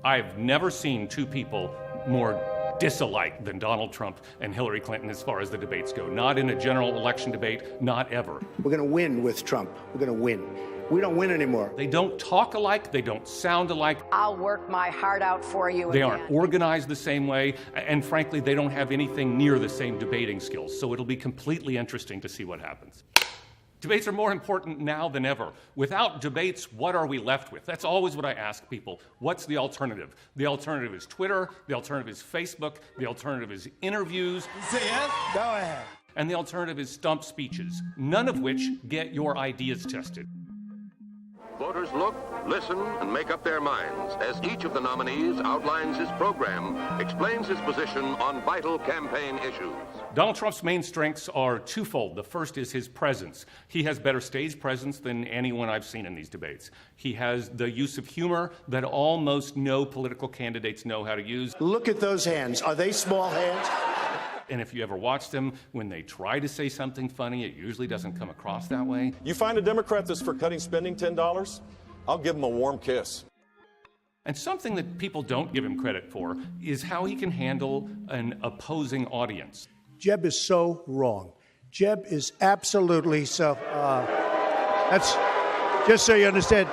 I've never seen two people more disalike than Donald Trump and Hillary Clinton as far as the debates go. Not in a general election debate, not ever. We're going to win with Trump. We're going to win. We don't win anymore. They don't talk alike. They don't sound alike. I'll work my heart out for you. They aren't organized the same way. And frankly, they don't have anything near the same debating skills. So it'll be completely interesting to see what happens. Debates are more important now than ever. Without debates, what are we left with? That's always what I ask people. What's the alternative? The alternative is Twitter. The alternative is Facebook. The alternative is interviews. Say yes? Go ahead. And the alternative is stump speeches, none of which get your ideas tested. Voters look, listen, and make up their minds as each of the nominees outlines his program, explains his position on vital campaign issues. Donald Trump's main strengths are twofold. The first is his presence. He has better stage presence than anyone I've seen in these debates. He has the use of humor that almost no political candidates know how to use. Look at those hands. Are they small hands? And if you ever watch them, when they try to say something funny, it usually doesn't come across that way. You find a Democrat that's for cutting spending $10, I'll give him a warm kiss. And something that people don't give him credit for is how he can handle an opposing audience. Jeb is so wrong. Jeb is absolutely so. That's just so you understand.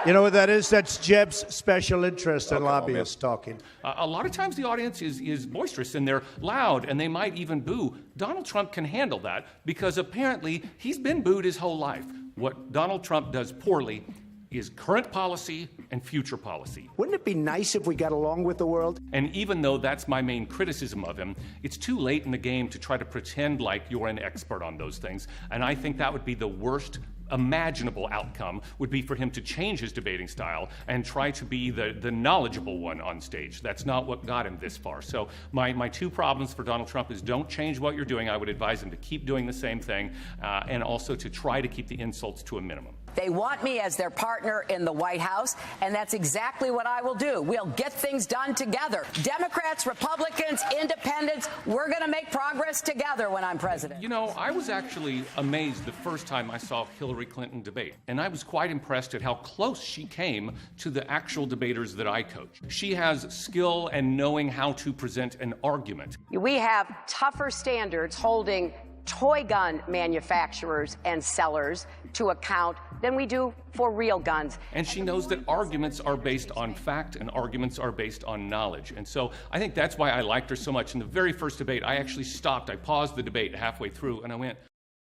You know what that is? That's Jeb's special interest and lobbyists talking. A lot of times the audience is boisterous and they're loud and they might even boo. Donald Trump can handle that because apparently he's been booed his whole life. What Donald Trump does poorly is current policy and future policy. Wouldn't it be nice if we got along with the world? And even though that's my main criticism of him, it's too late in the game to try to pretend like you're an expert on those things. And I think that would be the worst imaginable outcome, would be for him to change his debating style and try to be the knowledgeable one on stage. That's not what got him this far. So my two problems for Donald Trump is don't change what you're doing. I would advise him to keep doing the same thing and also to try to keep the insults to a minimum. They want me as their partner in the White House, and that's exactly what I will do. We'll get things done together. Democrats, Republicans, independents, we're going to make progress together when I'm president. You know, I was actually amazed the first time I saw Hillary Clinton debate, and I was quite impressed at how close she came to the actual debaters that I coach. She has skill and knowing how to present an argument. We have tougher standards holding toy gun manufacturers and sellers to account than we do for real guns. And she knows that arguments are based on fact and arguments are based on knowledge. And so I think that's why I liked her so much. In the very first debate, I actually stopped. I paused the debate halfway through and I went,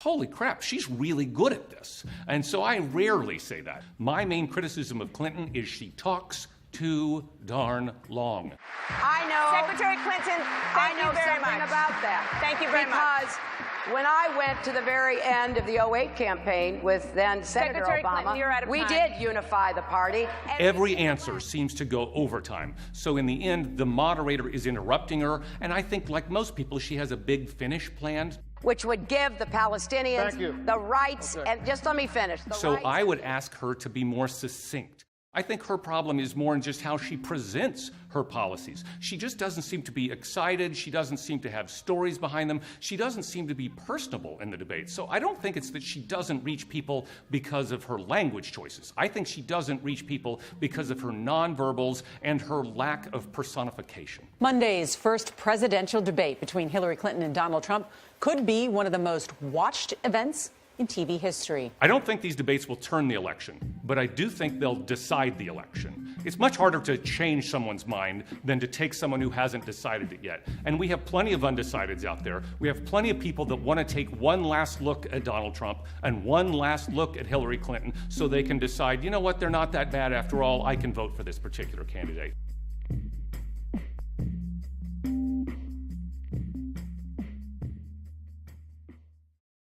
holy crap, she's really good at this. And so I rarely say that. My main criticism of Clinton is she talks too darn long. I know. Secretary Clinton, thank you very much. About that. Thank you very much. Because when I went to the very end of the 2008 campaign with then Senator Secretary Obama, Clinton, you're out of we time. did unify the party. Every answer seems to go overtime. So in the end, the moderator is interrupting her, and I think, like most people, she has a big finish planned. Which would give the Palestinians the rights, and just let me finish. So I would ask her to be more succinct. I think her problem is more in just how she presents her policies. She just doesn't seem to be excited. She doesn't seem to have stories behind them. She doesn't seem to be personable in the debate. So I don't think it's that she doesn't reach people because of her language choices. I think she doesn't reach people because of her nonverbals and her lack of personification. Monday's first presidential debate between Hillary Clinton and Donald Trump could be one of the most watched events in TV history. I don't think these debates will turn the election, but I do think they'll decide the election. It's much harder to change someone's mind than to take someone who hasn't decided it yet. And we have plenty of undecideds out there. We have plenty of people that want to take one last look at Donald Trump and one last look at Hillary Clinton so they can decide, you know what, they're not that bad after all. I can vote for this particular candidate.